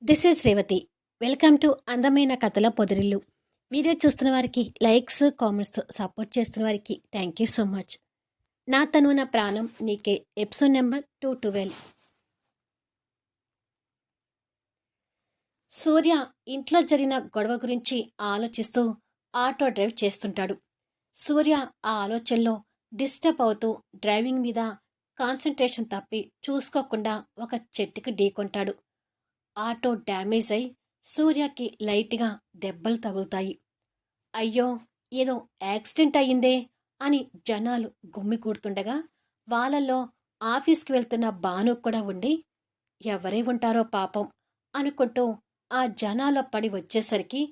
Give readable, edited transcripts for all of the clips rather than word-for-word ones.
This is Revathi. Welcome to అందమైన కథల పొదిరిల్లు. Video చూస్తున్న వారికి లైక్స్, కామెంట్స్తో సపోర్ట్ చేస్తున్న వారికి థ్యాంక్ యూ సో మచ్. నా తను నా ప్రాణం నీకే ఎపిసోడ్ నెంబర్ 212. సూర్య ఇంట్లో జరిగిన గొడవ గురించి ఆలోచిస్తూ ఆటో డ్రైవ్ చేస్తుంటాడు. సూర్య ఆ ఆలోచనలో డిస్టర్బ్ అవుతూ డ్రైవింగ్ మీద కాన్సన్ట్రేషన్ తప్పి చూసుకోకుండా ఒక చెట్టుకి ఢీకొంటాడు. ఆటో డ్యామేజ్ అయి సూర్యకి లైట్గా దెబ్బలు తగులుతాయి. అయ్యో, ఏదో యాక్సిడెంట్ అయ్యిందే అని జనాలు గుమ్మికూడుతుండగా వాళ్ళల్లో ఆఫీస్కి వెళ్తున్న భాను కూడా ఉండి ఎవరే ఉంటారో పాపం అనుకుంటూ ఆ జనాల పడి వచ్చేసరికి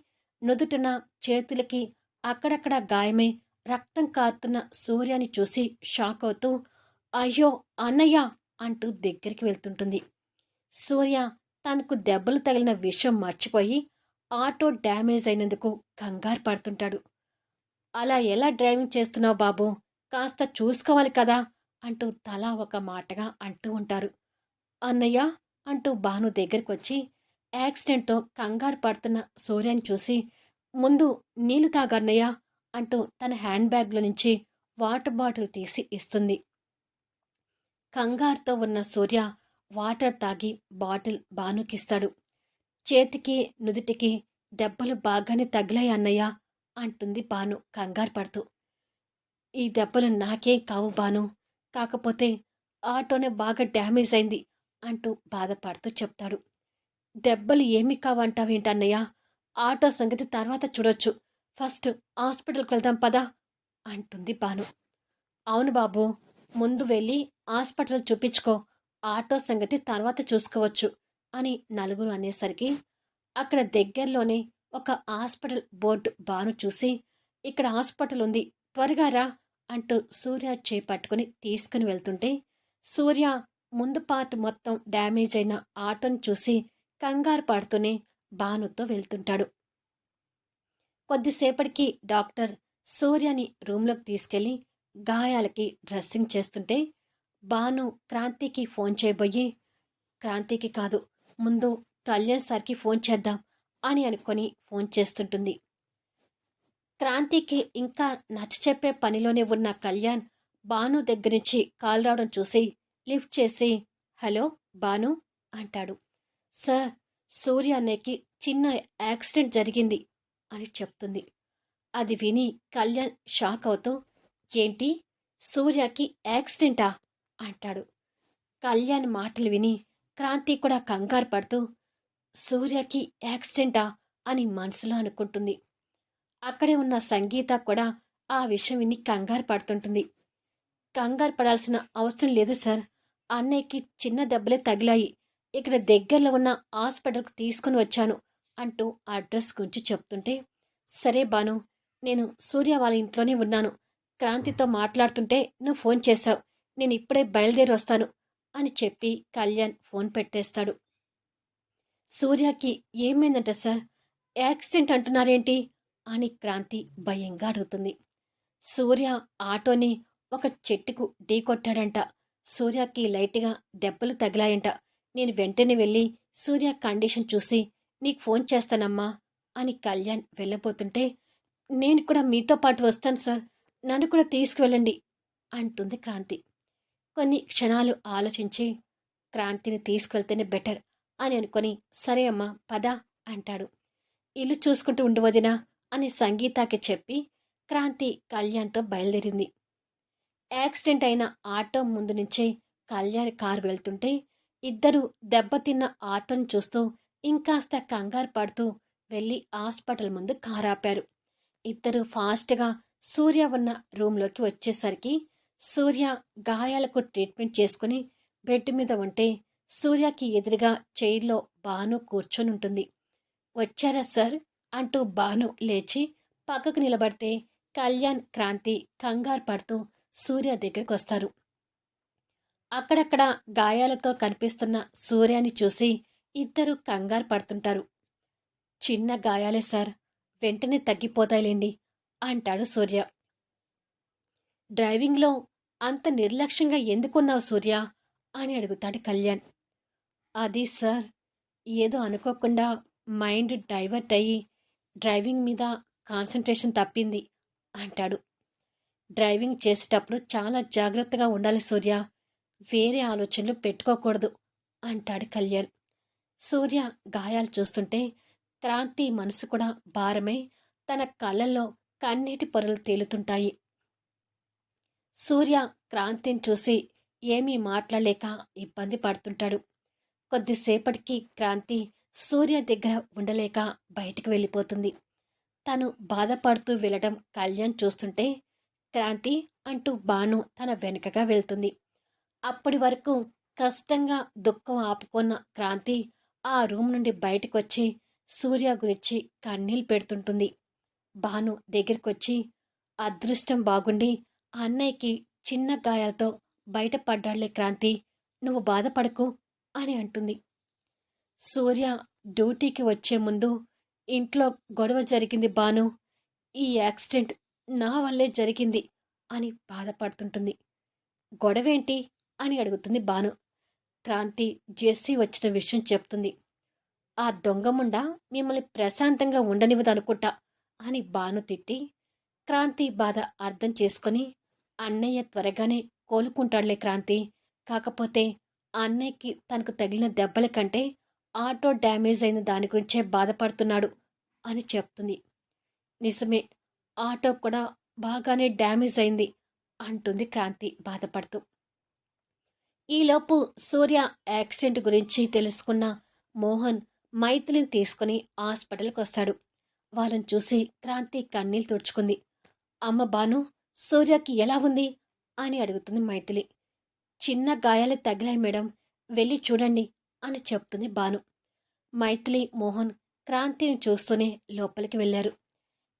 నుదుటిన చేతులకి అక్కడక్కడ గాయమై రక్తం కారుతున్న సూర్యాని చూసి షాక్ అవుతూ అయ్యో అన్నయ్య అంటూ దగ్గరికి వెళ్తుంటుంది. సూర్య తనకు దెబ్బలు తగిలిన విషయం మర్చిపోయి ఆటో డ్యామేజ్ అయినందుకు కంగారు పడుతుంటాడు. అలా ఎలా డ్రైవింగ్ చేస్తున్నావు బాబు, కాస్త చూసుకోవాలి కదా అంటూ తలా ఒక మాటగా అంటూ ఉంటారు. అన్నయ్య అంటూ భాను దగ్గరకొచ్చి యాక్సిడెంట్తో కంగారు పడుతున్న సూర్యని చూసి ముందు నీళ్లు తాగన్నయ్య అంటూ తన హ్యాండ్ బ్యాగ్లో నుంచి వాటర్ బాటిల్ తీసి ఇస్తుంది. కంగారుతో ఉన్న సూర్య వాటర్ తాగి బాటిల్ భానుకిస్తాడు. చేతికి నుదుటికి దెబ్బలు బాగానే తగిలాయి అన్నయ్య అంటుంది భాను కంగారు పడుతూ. ఈ దెబ్బలు నాకేం కావు భాను, కాకపోతే ఆటోనే బాగా డ్యామేజ్ అయింది అంటూ బాధపడుతూ చెప్తాడు. దెబ్బలు ఏమి కావంటావేంటన్నయ్య, ఆటో సంగతి తర్వాత చూడొచ్చు, ఫస్ట్ హాస్పిటల్కి వెళ్దాం పదా అంటుంది భాను. అవును బాబు, ముందు వెళ్ళి హాస్పిటల్ చూపించుకో, ఆటో సంగతి తర్వాత చూసుకోవచ్చు అని నలుగురు అనేసరికి అక్కడ దగ్గరలోనే ఒక హాస్పిటల్ బోర్డు భాను చూసి ఇక్కడ హాస్పిటల్ ఉంది, త్వరగా రా అంటూ సూర్య చేపట్టుకుని తీసుకుని వెళ్తుంటే సూర్య ముందు పార్ట్ మొత్తం డ్యామేజ్ అయిన ఆటోని చూసి కంగారు పడుతూనే భానుతో వెళ్తుంటాడు. కొద్దిసేపటికి డాక్టర్ సూర్యని రూమ్లోకి తీసుకెళ్లి గాయాలకి డ్రెస్సింగ్ చేస్తుంటే భాను క్రాంతికి ఫోన్ చేయబోయి క్రాంతికి కాదు, ముందు కళ్యాణ్ సార్కి ఫోన్ చేద్దాం అని అనుకొని ఫోన్ చేస్తుంటుంది. క్రాంతికి ఇంకా నచ్చచెప్పే పనిలోనే ఉన్న కళ్యాణ్ భాను దగ్గర నుంచి కాల్ రావడం చూసి లిఫ్ట్ చేసి హలో భాను అంటాడు. సార్, సూర్య అన్నయ్యకి చిన్న యాక్సిడెంట్ జరిగింది అని చెప్తుంది. అది విని కళ్యాణ్ షాక్ అవుతూ ఏంటి, సూర్యకి యాక్సిడెంటా అంటాడు. కళ్యాణ్ మాటలు విని క్రాంతి కూడా కంగారు పడుతూ సూర్యకి యాక్సిడెంటా అని మనసులో అనుకుంటుంది. అక్కడే ఉన్న సంగీత కూడా ఆ విషయం విని కంగారు పడుతుంటుంది. కంగారు పడాల్సిన అవసరం లేదు సార్, అన్నయ్యకి చిన్న దెబ్బలే తగిలాయి, ఇక్కడ దగ్గరలో ఉన్న హాస్పిటల్కి తీసుకుని వచ్చాను అంటూ అడ్రస్ గురించి చెప్తుంటే సరే బాను, నేను సూర్య వాళ్ళ ఇంట్లోనే ఉన్నాను, క్రాంతితో మాట్లాడుతుంటే నువ్వు ఫోన్ చేశావు, నేను ఇప్పుడే బయలుదేరి వస్తాను అని చెప్పి కళ్యాణ్ ఫోన్ పెట్టేస్తాడు. సూర్యకి ఏమైందంట సార్, యాక్సిడెంట్ అంటున్నారేంటి అని క్రాంతి భయంగా అడుగుతుంది. సూర్య ఆటోని ఒక చెట్టుకు ఢీకొట్టాడంట, సూర్యకి లైట్గా దెబ్బలు తగిలాయంట, నేను వెంటనే వెళ్ళి సూర్య కండిషన్ చూసి నీకు ఫోన్ చేస్తానమ్మా అని కళ్యాణ్ వెళ్ళబోతుంటే నేను కూడా మీతో పాటు వస్తాను సార్, నన్ను కూడా తీసుకువెళ్ళండి అంటుంది క్రాంతి. కొన్ని క్షణాలు ఆలోచించి క్రాంతిని తీసుకువెళ్తేనే బెటర్ అని అనుకొని సరే అమ్మా పద అంటాడు. ఇల్లు చూసుకుంటూ ఉండు వదినా అని సంగీతకి చెప్పి క్రాంతి కళ్యాణ్తో బయలుదేరింది. యాక్సిడెంట్ అయిన ఆటో ముందు నుంచే కళ్యాణ్ కారు వెళ్తుంటే ఇద్దరు దెబ్బతిన్న ఆటోని చూస్తూ ఇంకాస్త కంగారు పడుతూ వెళ్ళి హాస్పిటల్ ముందు కారు ఆపారు. ఇద్దరు ఫాస్ట్గా సూర్య ఉన్న రూమ్లోకి వచ్చేసరికి సూర్య గాయాలకు ట్రీట్మెంట్ చేసుకుని బెడ్ మీద ఉంటే సూర్యకి ఎదురుగా చైర్లో భాను కూర్చొని ఉంటుంది. వచ్చారా సార్ అంటూ భాను లేచి పక్కకు నిలబడితే కళ్యాణ్ క్రాంతి కంగారు పడుతూ సూర్య దగ్గరికి వస్తారు. అక్కడక్కడ గాయాలతో కనిపిస్తున్న సూర్యాని చూసి ఇద్దరు కంగారు పడుతుంటారు. చిన్న గాయాలే సార్, వెంటనే తగ్గిపోతాయిలేండి అంటాడు సూర్య. డ్రైవింగ్లో అంత నిర్లక్ష్యంగా ఎందుకున్నావు సూర్య అని అడుగుతాడు కళ్యాణ్. అది సార్, ఏదో అనుకోకుండా మైండ్ డైవర్ట్ అయ్యి డ్రైవింగ్ మీద కాన్సంట్రేషన్ తప్పింది అంటాడు. డ్రైవింగ్ చేసేటప్పుడు చాలా జాగ్రత్తగా ఉండాలి సూర్య. వేరే ఆలోచనలు పెట్టుకోకూడదు అంటాడు కళ్యాణ్. సూర్య గాయాలు చూస్తుంటే క్రాంతి మనసు కూడా భారమై తన కళ్ళల్లో కన్నీటి పొరలు తేలుతుంటాయి. సూర్య క్రాంతిని చూసి ఏమీ మాట్లాడలేక ఇబ్బంది పడుతుంటాడు. కొద్దిసేపటికి క్రాంతి సూర్య దగ్గర ఉండలేక బయటికి వెళ్ళిపోతుంది. తను బాధపడుతూ వెళ్ళడం కళ్యాణ్ చూస్తుంటే క్రాంతి అంటూ బాను తన వెనుకగా వెళ్తుంది. అప్పటి వరకు కష్టంగా దుఃఖం ఆపుకున్న క్రాంతి ఆ రూమ్ నుండి బయటకొచ్చి సూర్య గురించి కన్నీళ్ళు పెడుతుంటుంది. బాను దగ్గరికొచ్చి అదృష్టం బాగుండి అన్నయ్యకి చిన్న గాయాలతో బయటపడ్డాళ్లే క్రాంతి, నువ్వు బాధపడకు అని అంటుంది. సూర్య డ్యూటీకి వచ్చే ముందు ఇంట్లో గొడవ జరిగింది బాను, ఈ యాక్సిడెంట్ నా వల్లే జరిగింది అని బాధపడుతుంటుంది. గొడవేంటి అని అడుగుతుంది బాను. క్రాంతి జెస్సీ వచ్చిన విషయం చెప్తుంది. ఆ దొంగముండా మిమ్మల్ని ప్రశాంతంగా ఉండనివ్వదనుకుంటా అని బాను తిట్టి, క్రాంతి బాధ అర్థం చేసుకొని అన్నయ్య త్వరగానే కోలుకుంటాడులే క్రాంతి, కాకపోతే అన్నయ్యకి తనకు తగిలిన దెబ్బల కంటే ఆటో డ్యామేజ్ అయిన దాని గురించే బాధపడుతున్నాడు అని చెప్తుంది. నిజమే, ఆటో కూడా బాగానే డ్యామేజ్ అయింది అంటుంది క్రాంతి బాధపడుతూ. ఈలోపు సూర్య యాక్సిడెంట్ గురించి తెలుసుకున్న మోహన్ మైథిలిని తీసుకుని హాస్పిటల్కి వస్తాడు. వాళ్ళని చూసి క్రాంతి కన్నీళ్ళు తుడుచుకుంది. అమ్మ బాను, సూర్యకి ఎలా ఉంది అని అడుగుతుంది మైథిలి. చిన్న గాయాలు తగిలాయి మేడం, వెళ్ళి చూడండి అని చెప్తుంది బాను. మైథిలి మోహన్ క్రాంతిని చూస్తూనే లోపలికి వెళ్ళారు.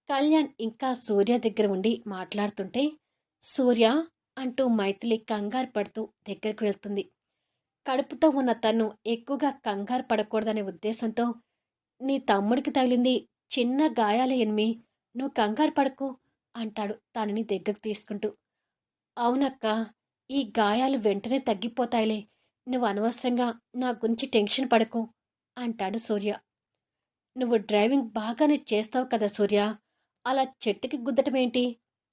కళ్యాణ్ ఇంకా సూర్య దగ్గర ఉండి మాట్లాడుతుంటే సూర్య అంటూ మైథిలి కంగారు పడుతూ దగ్గరకు వెళ్తుంది. కడుపుతో ఉన్న తను ఎక్కువగా కంగారు పడకూడదనే ఉద్దేశంతో, నీ తమ్ముడికి తగిలింది చిన్న గాయాలే ఎనిమి, నువ్వు కంగారు పడకు అంటాడు తనని దగ్గరకు తీసుకుంటూ. అవునక్క, ఈ గాయాలు వెంటనే తగ్గిపోతాయిలే, నువ్వు అనవసరంగా నా గురించి టెన్షన్ పడకు అంటాడు సూర్య. నువ్వు డ్రైవింగ్ బాగానే చేస్తావు కదా సూర్య, అలా చెట్టుకి గుద్దటమేంటి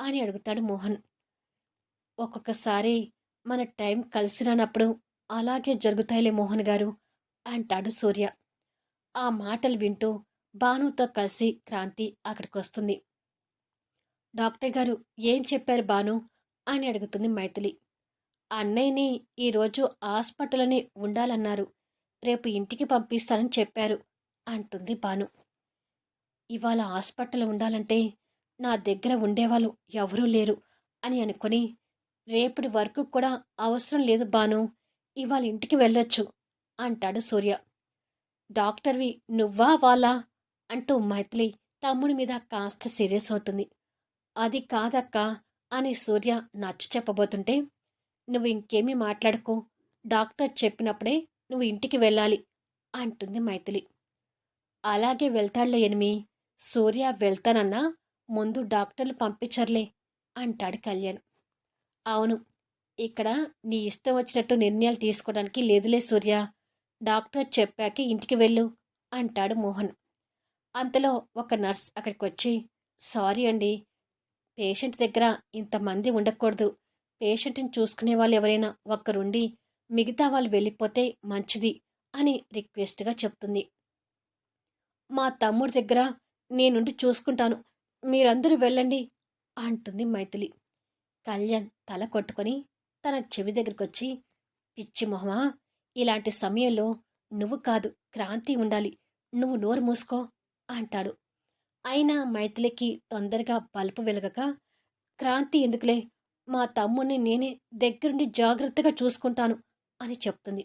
అని అడుగుతాడు మోహన్. ఒక్కొక్కసారి మన టైం కలిసి రానప్పుడు అలాగే జరుగుతాయిలే మోహన్ గారు అంటాడు సూర్య. ఆ మాటలు వింటూ భానుతో కలిసి క్రాంతి అక్కడికొస్తుంది. డాక్టర్ గారు ఏం చెప్పారు బాను అని అడుగుతుంది మైథిలి. అన్నయ్యని ఈరోజు హాస్పిటల్లోనే ఉండాలన్నారు, రేపు ఇంటికి పంపిస్తానని చెప్పారు అంటుంది బాను. ఇవాళ హాస్పిటల్ ఉండాలంటే నా దగ్గర ఉండేవాళ్ళు ఎవరూ లేరు అని అనుకుని, రేపటి వరకు కూడా అవసరం లేదు బాను, ఇవాళ ఇంటికి వెళ్ళొచ్చు అంటాడు సూర్య. డాక్టర్వి నువ్వా వాళ్ళా అంటూ మైథిలి తమ్ముడి మీద కాస్త సీరియస్ అవుతుంది. అది కాదక్కా అని సూర్య నచ్చ చెప్పబోతుంటే, నువ్వు ఇంకేమీ మాట్లాడుకో, డాక్టర్ చెప్పినప్పుడే నువ్వు ఇంటికి వెళ్ళాలి అంటుంది మైథిలి. అలాగే వెళ్తాడులే ఎనిమి, సూర్య వెళ్తానన్నా ముందు డాక్టర్లు పంపించర్లే అంటాడు కళ్యాణ్. అవును, ఇక్కడ నీ ఇష్టం వచ్చినట్టు నిర్ణయాలు తీసుకోవడానికి లేదులే సూర్య, డాక్టర్ చెప్పాకే ఇంటికి వెళ్ళు అంటాడు మోహన్. అంతలో ఒక నర్స్ అక్కడికి వచ్చి, సారీ అండి, పేషెంట్ దగ్గర ఇంతమంది ఉండకూడదు, పేషెంట్ని చూసుకునే వాళ్ళు ఎవరైనా ఒక్కరుండి మిగతా వాళ్ళు వెళ్ళిపోతే మంచిది అని రిక్వెస్ట్గా చెప్తుంది. మా తమ్ముడి దగ్గర నేనుండి చూసుకుంటాను, మీరందరూ వెళ్ళండి అంటుంది మైథిలి. కళ్యాణ్ తల కొట్టుకొని తన చెవి దగ్గరకొచ్చి, పిచ్చి మొహమా, ఇలాంటి సమయంలో నువ్వు కాదు క్రాంతి ఉండాలి, నువ్వు నోరు మూసుకో అంటాడు. అయినా మైథిలికి తొందరగా బల్పు వెలగక, క్రాంతి ఎందుకులే, మా తమ్ముణ్ణి నేనే దగ్గరుండి జాగ్రత్తగా చూసుకుంటాను అని చెప్తుంది.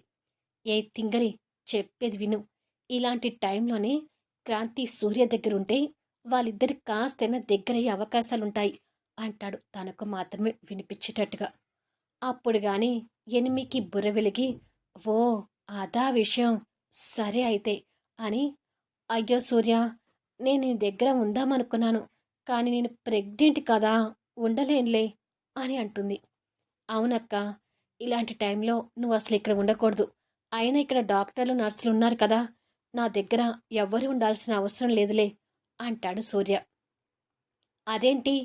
ఏ తింగరి, చెప్పేది విను, ఇలాంటి టైంలోనే క్రాంతి సూర్య దగ్గరుంటే వాళ్ళిద్దరి కాస్తైనా దగ్గరయ్యే అవకాశాలుంటాయి అంటాడు తనకు మాత్రమే వినిపించేటట్టుగా. అప్పుడు గాని ఎనిమికి బుర్ర వెలిగి, ఓ అదా విషయం, సరే అయితే అని, అయ్యో సూర్య, నేను నీ దగ్గర ఉందామనుకున్నాను, కానీ నేను ప్రెగ్నెంట్ కదా, ఉండలేనులే అని అంటుంది. అవునక్క, ఇలాంటి టైంలో నువ్వు అసలు ఇక్కడ ఉండకూడదు, అయినా ఇక్కడ డాక్టర్లు నర్సులు ఉన్నారు కదా, నా దగ్గర ఎవ్వరూ ఉండాల్సిన అవసరం లేదులే అంటాడు సూర్య. అదేంటి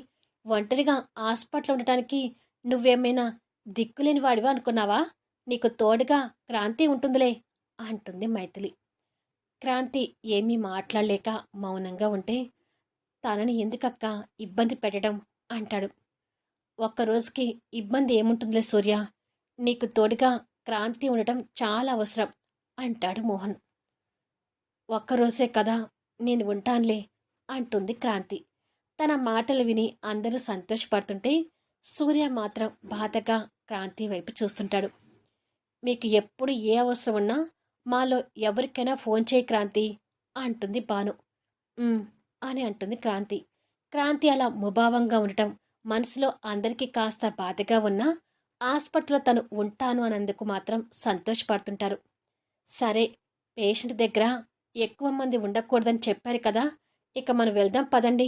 ఒంటరిగా హాస్పిటల్ ఉండటానికి నువ్వేమైనా దిక్కులేని వాడివా అనుకున్నావా? నీకు తోడుగా క్రాంతి ఉంటుందిలే అంటుంది మైథిలి. క్రాంతి ఏమీ మాట్లాడలేక మౌనంగా ఉంటే, తనని ఎందుకక్క ఇబ్బంది పెట్టడం అంటాడు. ఒక్కరోజుకి ఇబ్బంది ఏముంటుందిలే సూర్య, నీకు తోడుగా క్రాంతి ఉండటం చాలా అవసరం అంటాడు మోహన్. ఒక్కరోజే కదా, నేను ఉంటానులే అంటుంది క్రాంతి. తన మాటలు విని అందరూ సంతోషపడుతుంటే సూర్య మాత్రం బాధగా క్రాంతి వైపు చూస్తుంటాడు. మీకు ఎప్పుడు ఏ అవసరం ఉన్నా మాలో ఎవరికైనా ఫోన్ చేయి క్రాంతి అంటుంది భాను. "ఉమ్" అని అంటుంది క్రాంతి. క్రాంతి అలా ముభావంగా ఉండటం మనసులో అందరికీ కాస్త బాధగా ఉన్నా హాస్పిటల్లో తను ఉంటాను అన్నందుకు మాత్రం సంతోషపడుతుంటారు. సరే, పేషెంట్ దగ్గర ఎక్కువ మంది ఉండకూడదని చెప్పారు కదా, ఇక మనం వెళ్దాం పదండి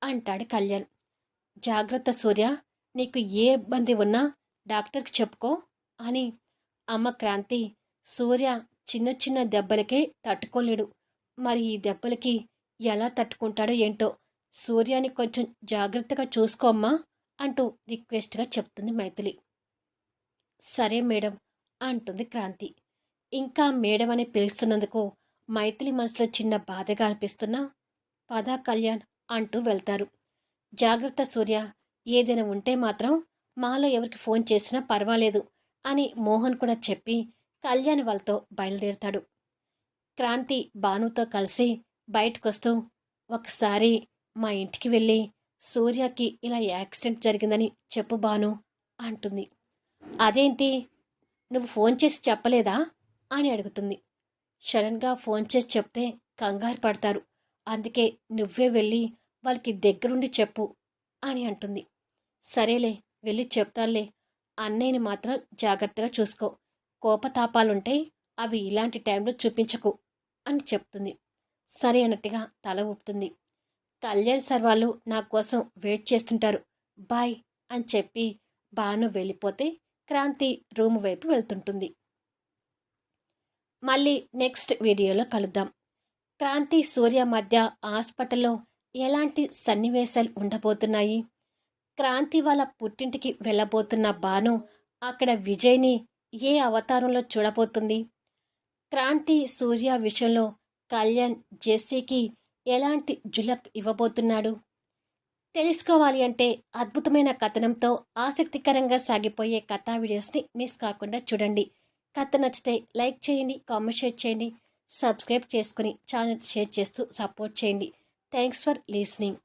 అంటాడు కళ్యాణ్. జాగ్రత్త సూర్య, నీకు ఏ ఇబ్బంది ఉన్నా డాక్టర్కి చెప్పుకో అని. అమ్మ క్రాంతి, సూర్య చిన్న చిన్న దెబ్బలకే తట్టుకోలేడు. మరి ఈ దెబ్బలకి ఎలా తట్టుకుంటాడో ఏంటో. సూర్యాని కొంచెం జాగ్రత్తగా చూసుకోమ్మా అంటూ రిక్వెస్ట్గా చెప్తుంది మైథిలి. సరే మేడం అంటుంది క్రాంతి. ఇంకా మేడం అని పిలుస్తున్నందుకు మైథిలి మనసులో చిన్న బాధగా అనిపిస్తున్నా, పదా కళ్యాణ్ అంటూ వెళ్తారు. జాగ్రత్త సూర్య, ఏదైనా ఉంటే మాత్రం మాలో ఎవరికి ఫోన్ చేసినా పర్వాలేదు అని మోహన్ కూడా చెప్పి కళ్యాణ్ వాళ్ళతో బయలుదేరుతాడు. క్రాంతి భానుతో కలిసి బయటకొస్తూ, ఒకసారి మా ఇంటికి వెళ్ళి సూర్యకి ఇలా యాక్సిడెంట్ జరిగిందని చెప్పు భాను అంటుంది. అదేంటి, నువ్వు ఫోన్ చేసి చెప్పలేదా అని అడుగుతుంది. సడన్గా ఫోన్ చేసి చెప్తే కంగారు పడతారు, అందుకే నువ్వే వెళ్ళి వాళ్ళకి దగ్గరుండి చెప్పు అని అంటుంది. సరేలే, వెళ్ళి చెప్తానులే, అన్నయ్యని మాత్రం జాగ్రత్తగా చూసుకో, కోపతాపాలుంటే అవి ఇలాంటి టైంలో చూపించకు అని చెప్తుంది. సరే అన్నట్టుగా తల ఊపుతుంది. కళ్యాణ్ సార్ వాళ్ళు నా కోసం వెయిట్ చేస్తుంటారు, బాయ్ అని చెప్పి భాను వెళ్ళిపోతే క్రాంతి రూమ్ వైపు వెళ్తుంటుంది. మళ్ళీ నెక్స్ట్ వీడియోలో కలుద్దాం. క్రాంతి సూర్య మధ్య హాస్పిటల్లో ఎలాంటి సన్నివేశాలు ఉండబోతున్నాయి? క్రాంతి వాళ్ళ పుట్టింటికి వెళ్ళబోతున్న భాను అక్కడ విజయ్ని ఏ అవతారంలో చూడబోతుంది? క్రాంతి సూర్య విషయంలో కళ్యాణ్ జెస్సీకి ఎలాంటి జులక్ ఇవ్వబోతున్నాడు? తెలుసుకోవాలి అంటే అద్భుతమైన కథనంతో ఆసక్తికరంగా సాగిపోయే కథా వీడియోస్ని మిస్ కాకుండా చూడండి. కథ నచ్చితే లైక్ చేయండి, కామెంట్ షేర్ చేయండి, సబ్స్క్రైబ్ చేసుకుని ఛానల్ షేర్ చేస్తూ సపోర్ట్ చేయండి. Thanks for listening.